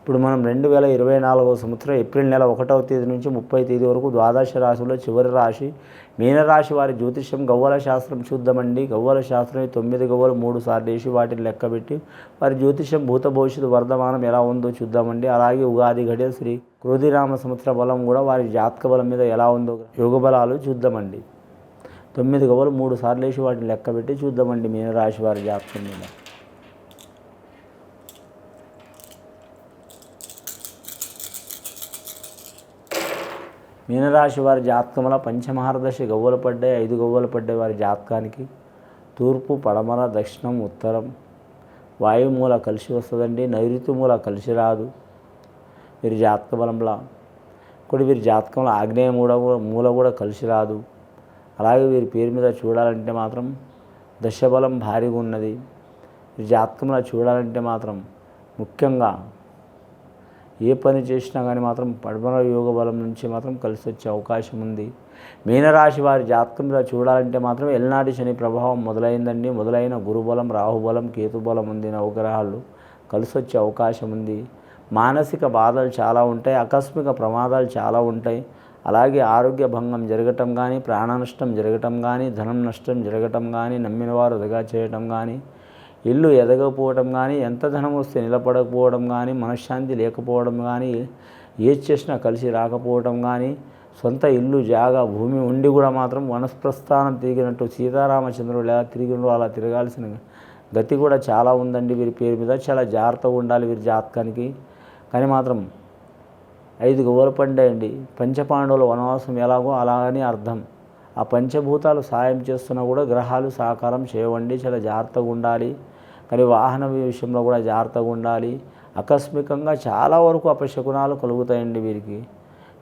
ఇప్పుడు మనం 2024 సంవత్సరం ఏప్రిల్ నెల 1వ తేదీ నుంచి 30వ తేదీ వరకు ద్వాదశ రాశిలో చివరి రాశి మీనరాశి వారి జ్యోతిష్యం గవ్వల శాస్త్రం చూద్దామండి. గవ్వల శాస్త్రం 9 గవ్వలు 3 సార్లు వేసి వాటిని లెక్కబెట్టి వారి జ్యోతిష్యం భూత భవిష్యత్తు వర్ధమానం ఎలా ఉందో చూద్దామండి. అలాగే ఉగాది ఘడియ శ్రీ క్రోధినామ సంవత్సర బలం కూడా వారి జాతక బలం మీద ఎలా ఉందో యోగ బలాలు చూద్దామండి. 9 గవ్వలు 3 సార్లు వేసి వాటిని లెక్కబెట్టి చూద్దామండి మీనరాశి వారి జాతకం మీద. మీనరాశి వారి జాతకంలో పంచమహారదశ గవ్వలు పడ్డాయి, 5 గవ్వలు పడ్డాయి వారి జాతకానికి. తూర్పు, పడమర, దక్షిణం, ఉత్తరం వాయుమూల కలిసి వస్తుందండి. నైరుతి మూల కలిసి రాదు వీరి జాతక బలంలో. వీరి జాతకంలో ఆగ్నేయ మూల కూడా కలిసి రాదు. అలాగే వీరి పేరు మీద చూడాలంటే మాత్రం దశబలం భారీగా ఉన్నది. వీరి జాతకంలో చూడాలంటే మాత్రం ముఖ్యంగా ఏ పని చేసినా కానీ మాత్రం పడమర యోగ బలం నుంచి మాత్రం కలిసి వచ్చే అవకాశం ఉంది. మీనరాశి వారి జాతకం మీద చూడాలంటే మాత్రం ఎల్నాటి శని ప్రభావం మొదలైందండి. మొదలైన గురుబలం, రాహుబలం, కేతుబలం ఉంది. నవగ్రహాలు కలిసి వచ్చే అవకాశం ఉంది. మానసిక బాధలు చాలా ఉంటాయి, ఆకస్మిక ప్రమాదాలు చాలా ఉంటాయి. అలాగే ఆరోగ్య భంగం జరగటం కానీ, ప్రాణ నష్టం జరగటం కానీ, ధనం నష్టం జరగటం కానీ, నమ్మిన వారు దగా చేయటం కానీ, ఇల్లు ఎదగకపోవడం కానీ, ఎంత ధనం వస్తే నిలబడకపోవడం కానీ, మనశ్శాంతి లేకపోవడం కానీ, ఏది చేసినా కలిసి రాకపోవడం కానీ, సొంత ఇల్లు జాగా భూమి ఉండి కూడా మాత్రం వనప్రస్థానం తిరిగినట్టు సీతారామచంద్రుడు ఎలా తిరిగినో అలా తిరగాల్సిన గతి కూడా చాలా ఉందండి. వీరి పేరు మీద చాలా జాగ్రత్తగా ఉండాలి వీరి జాతకానికి. కానీ మాత్రం 5 గవ్వలు పడ్డాయండి. పంచపాండవుల వనవాసం ఎలాగో అలాగని అర్థం. ఆ పంచభూతాలు సాయం చేస్తున్నా కూడా గ్రహాలు సహకారం చేయవండి. చాలా జాగ్రత్తగా ఉండాలి. కానీ వాహన విషయంలో కూడా జాగ్రత్తగా ఉండాలి. ఆకస్మికంగా చాలా వరకు అపశకునాలు కలుగుతాయండి వీరికి.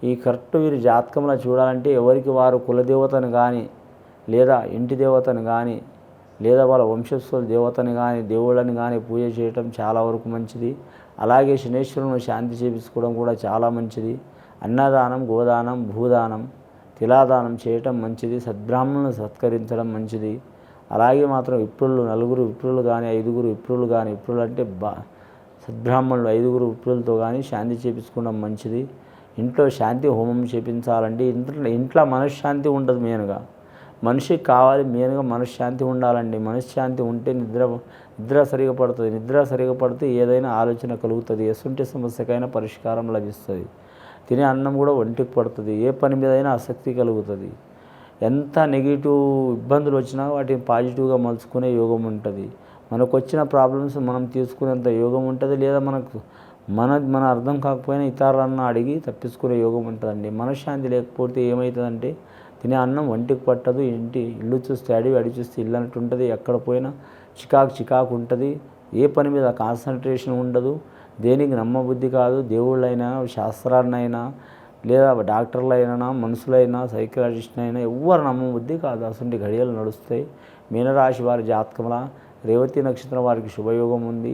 ఈ కరెక్ట్ వీరి జాతకంలో చూడాలంటే ఎవరికి వారు కులదేవతను కానీ, లేదా ఇంటి దేవతను కానీ, లేదా వాళ్ళ వంశస్థుల దేవతని కానీ, దేవుళ్ళని కానీ పూజ చేయటం చాలా వరకు మంచిది. అలాగే శనేశ్వరుని శాంతి చేయించుకోవడం కూడా చాలా మంచిది. అన్నదానం, గోదానం, భూదానం, తిలాదానం చేయటం మంచిది. సద్బ్రాహ్మణులను సత్కరించడం మంచిది. అలాగే మాత్రం విప్రులు, 4 విప్రులు కానీ, 5 విప్రులు కానీ, విప్రులు అంటే సద్బ్రాహ్మణులు 5 విప్రులతో కానీ శాంతి చేయించుకోవడం మంచిది. ఇంట్లో శాంతి హోమం చేయించాలండి. ఇంట్లో మనశ్శాంతి ఉండదు. మనిషికి కావాలి మెయిన్గా మనశ్శాంతి ఉండాలండి. మనశ్శాంతి ఉంటే నిద్ర సరిగా పడుతుంది. నిద్ర సరిగా పడితే ఏదైనా ఆలోచన కలుగుతుంది. ఎసుంటి సమస్యకైనా పరిష్కారం లభిస్తుంది. తినే అన్నం కూడా ఒంటికి పడుతుంది. ఏ పని మీద అయినా ఆసక్తి కలుగుతుంది. ఎంత నెగిటివ్ ఇబ్బందులు వచ్చినా వాటిని పాజిటివ్గా మలుచుకునే యోగం ఉంటుంది. మనకు వచ్చిన ప్రాబ్లమ్స్ మనం తీసుకునేంత యోగం ఉంటుంది. లేదా మన అర్థం కాకపోయినా ఇతరులను అడిగి తప్పించుకునే యోగం ఉంటుందండి. మనశ్శాంతి లేకపోతే ఏమవుతుందంటే తినే అన్నం ఒంటికి పట్టదు. ఇల్లు చూస్తే అడి చూస్తే ఇల్లు అన్నట్టు ఉంటుంది. ఎక్కడ పోయినా చికాకు ఉంటుంది. ఏ పని మీద కాన్సన్ట్రేషన్ ఉండదు. దేనికి నమ్మబుద్ధి కాదు. దేవుళ్ళైనా, శాస్త్రాన్నైనా, లేదా డాక్టర్లైనా, మనుషులైనా, సైకాలజిస్ట్నైనా ఎవ్వరు నమ్మబుద్ధి కాదు. అసలు గడియలు నడుస్తాయి. మీనరాశి వారి జాతకంలో రేవతి నక్షత్రం వారికి శుభయోగం ఉంది.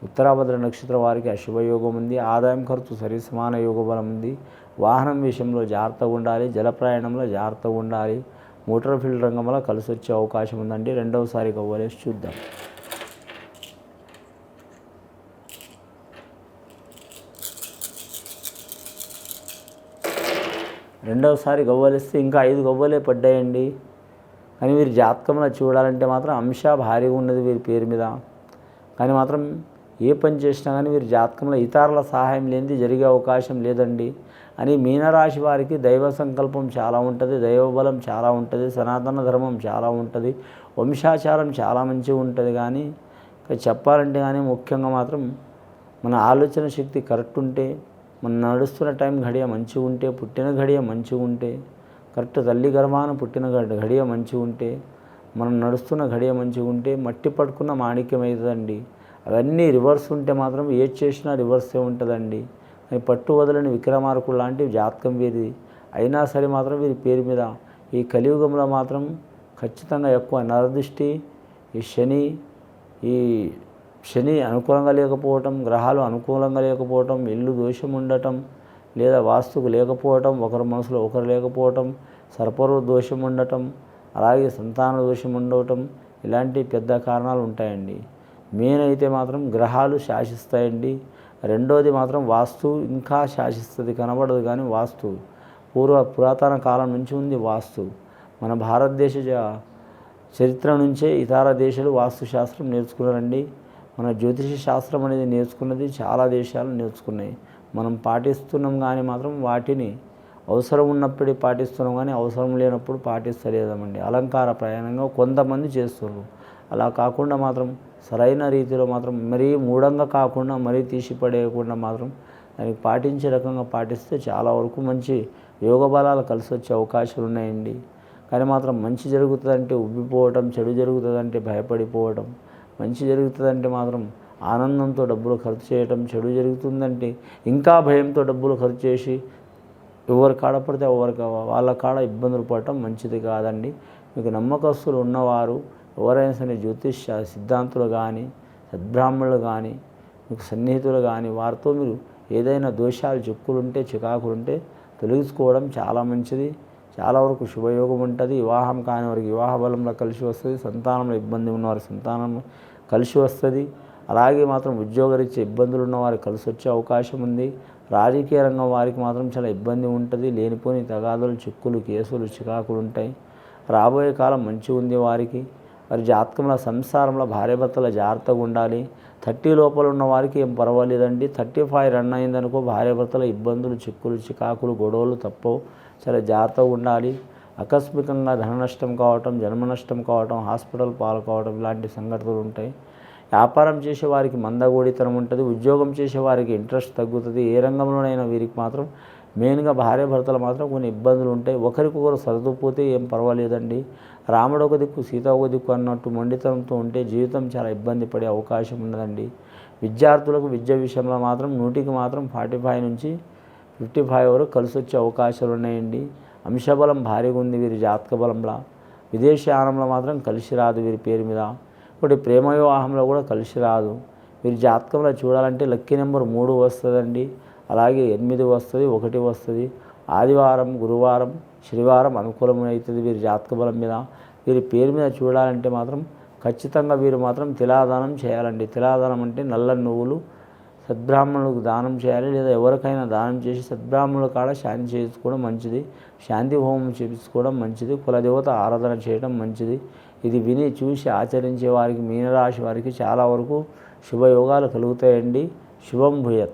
ఉత్తరాభద్ర నక్షత్రం వారికి అశుభయోగం ఉంది. ఆదాయం ఖర్చు సరి సమాన యోగ బలం ఉంది. వాహనం విషయంలో జాగ్రత్తగా ఉండాలి. జల ప్రయాణంలో జాగ్రత్తగా ఉండాలి. మోటార్ ఫీల్డ్ రంగంలో కలిసి వచ్చే అవకాశం ఉందండి. రెండవసారి గవ్వలేసి చూద్దాం. రెండవసారి గవ్వలేస్తే ఇంకా 5 గవ్వలే పడ్డాయండి. కానీ వీరి జాతకంలో చూడాలంటే మాత్రం అంశ భారీగా ఉన్నది వీరి పేరు మీద. కానీ మాత్రం ఏ పని చేసినా కానీ వీరి జాతకంలో ఇతరుల సహాయం లేనిది జరిగే అవకాశం లేదండి. అని మీనరాశి వారికి దైవ సంకల్పం చాలా ఉంటుంది. దైవబలం చాలా ఉంటుంది. సనాతన ధర్మం చాలా ఉంటుంది. వంశాచారం చాలా మంచిగా ఉంటుంది. కానీ చెప్పాలంటే కానీ ముఖ్యంగా మాత్రం మన ఆలోచన శక్తి కరెక్ట్ ఉంటే, మన నడుస్తున్న టైం ఘడియ మంచిగా ఉంటే, పుట్టిన ఘడియ మంచిగా ఉంటే, కరెక్ట్ తల్లి గర్భాన పుట్టిన ఘడియ మంచిగా ఉంటే, మనం నడుస్తున్న ఘడియ మంచిగా ఉంటే మట్టి పట్టుకున్న మాణిక్యం అవుతుందండి. అవన్నీ రివర్స్ ఉంటే మాత్రం ఏది చేసినా రివర్సే ఉంటుందండి. అని పట్టు వదలని విక్రమార్కుడు లాంటి జాతకం వీరిది. అయినా సరే మాత్రం వీరి పేరు మీద ఈ కలియుగంలో మాత్రం ఖచ్చితంగా ఎక్కువ నరదృష్టి, ఈ శని అనుకూలంగా లేకపోవటం, గ్రహాలు అనుకూలంగా లేకపోవటం, ఇల్లు దోషం ఉండటం, లేదా వాస్తుకు లేకపోవటం, ఒకరి మనసులో ఒకరు లేకపోవటం, సర్పరు దోషం ఉండటం, అలాగే సంతాన దోషం ఉండటం, ఇలాంటి పెద్ద కారణాలు ఉంటాయండి. మెయిన్ అయితే మాత్రం గ్రహాలు శాసిస్తాయండి. రెండోది మాత్రం వాస్తు ఇంకా శాసిస్తుంది, కనబడదు కానీ వాస్తు పురాతన కాలం నుంచి ఉంది వాస్తు. మన భారతదేశ చరిత్ర నుంచే ఇతర దేశాలు వాస్తుశాస్త్రం నేర్చుకున్నారండి. మన జ్యోతిష శాస్త్రం అనేది నేర్చుకున్నది చాలా దేశాలు నేర్చుకున్నాయి. మనం పాటిస్తున్నాం కానీ మాత్రం వాటిని అవసరం ఉన్నప్పుడే పాటిస్తున్నాం కానీ అవసరం లేనప్పుడు పాటిస్తలేదామండి. అలంకార ప్రయాణంగా కొంతమంది చేస్తున్నారు. అలా కాకుండా మాత్రం సరైన రీతిలో మాత్రం మరీ మూఢంగా కాకుండా మరీ తీసిపడేయకుండా మాత్రం దానికి పాటించే రకంగా పాటిస్తే చాలా వరకు మంచి యోగ బలాలు కలిసి వచ్చే అవకాశాలు ఉన్నాయండి. కానీ మాత్రం మంచి జరుగుతుందంటే ఉబ్బిపోవటం, చెడు జరుగుతుందంటే భయపడిపోవటం, మంచి జరుగుతుందంటే మాత్రం ఆనందంతో డబ్బులు ఖర్చు చేయటం, చెడు జరుగుతుందంటే ఇంకా భయంతో డబ్బులు ఖర్చు చేసి ఎవరి కాడ పడితే వాళ్ళ కాడ ఇబ్బందులు పడటం మంచిది కాదండి. మీకు నమ్మకస్తులు ఉన్నవారు ఎవరైనా సరే జ్యోతిష సిద్ధాంతులు కానీ సద్బ్రాహ్మణులు కానీ మీకు సన్నిహితులు కానీ వారితో మీరు ఏదైనా దోషాలు చిక్కులుంటే చికాకులుంటే తొలగించుకోవడం చాలా మంచిది. చాలా వరకు శుభయోగం ఉంటుంది. వివాహం కాని వారికి వివాహ బలంలో కలిసి వస్తుంది. సంతానంలో ఇబ్బంది ఉన్నవారి సంతానం కలిసి వస్తుంది. అలాగే మాత్రం ఉద్యోగరీత్యా ఇబ్బందులు ఉన్నవారికి కలిసి వచ్చే అవకాశం ఉంది. రాజకీయ రంగం వారికి మాత్రం చాలా ఇబ్బంది ఉంటుంది. లేనిపోని తగాదులు, చిక్కులు, కేసులు, చికాకులు ఉంటాయి. రాబోయే కాలం మంచిగా ఉంది వారికి. వారి జాతకంలో సంసారంలో భార్యాభర్తల జాగ్రత్తగా ఉండాలి. 30 లోపల ఉన్న వారికి ఏం పర్వాలేదండి. 35 రన్ అయిందనుకో భార్యాభర్తల ఇబ్బందులు, చిక్కులు, చికాకులు, గొడవలు తప్పవు. చాలా జాగ్రత్తగా ఉండాలి. ఆకస్మికంగా ధన నష్టం కావటం, జన్మ నష్టం కావటం, హాస్పిటల్ పాలు కావటం ఇలాంటి సంఘటనలు ఉంటాయి. వ్యాపారం చేసే వారికి మందగోడితనం ఉంటుంది. ఉద్యోగం చేసే వారికి ఇంట్రెస్ట్ తగ్గుతుంది. ఏ రంగంలోనైనా వీరికి మాత్రం మెయిన్గా భార్యాభర్తలు మాత్రం కొన్ని ఇబ్బందులు ఉంటాయి. ఒకరికొకరు సర్దుపోతే ఏం పర్వాలేదండి. రాముడు ఒక దిక్కు సీత ఒక దిక్కు అన్నట్టు మొండితనంతో ఉంటే జీవితం చాలా ఇబ్బంది పడే అవకాశం ఉన్నదండి. విద్యార్థులకు విద్య విషయంలో మాత్రం 100కి మాత్రం 45 నుంచి 55 వరకు కలిసి వచ్చే అవకాశాలు ఉన్నాయండి. అంశబలం భారీగా ఉంది వీరి జాతక బలంలో. విదేశీయానంలో మాత్రం కలిసి రాదు వీరి పేరు మీద. ఒకటి ప్రేమ వివాహంలో కూడా కలిసి రాదు. వీరి జాతకంలో చూడాలంటే లక్కీ నెంబర్ 3 వస్తుందండి. అలాగే 8 వస్తుంది, 1 వస్తుంది. ఆదివారం, గురువారం, శనివారం అనుకూలమవుతుంది వీరి జాతక బలం మీద. వీరి పేరు మీద చూడాలంటే మాత్రం ఖచ్చితంగా వీరు మాత్రం తిలాదానం చేయాలండి. తిలాదానం అంటే నల్ల నువ్వులు సద్బ్రాహ్మణులకు దానం చేయాలి. లేదా ఎవరికైనా దానం చేసి సద్బ్రాహ్మణుల కాడ శాంతి చేసుకోవడం మంచిది. శాంతి హోమం చేయించుకోవడం మంచిది. కులదేవత ఆరాధన చేయడం మంచిది. ఇది విని చూసి ఆచరించే వారికి, మీనరాశి వారికి చాలా వరకు శుభయోగాలు కలుగుతాయండి. శుభం భూయత్.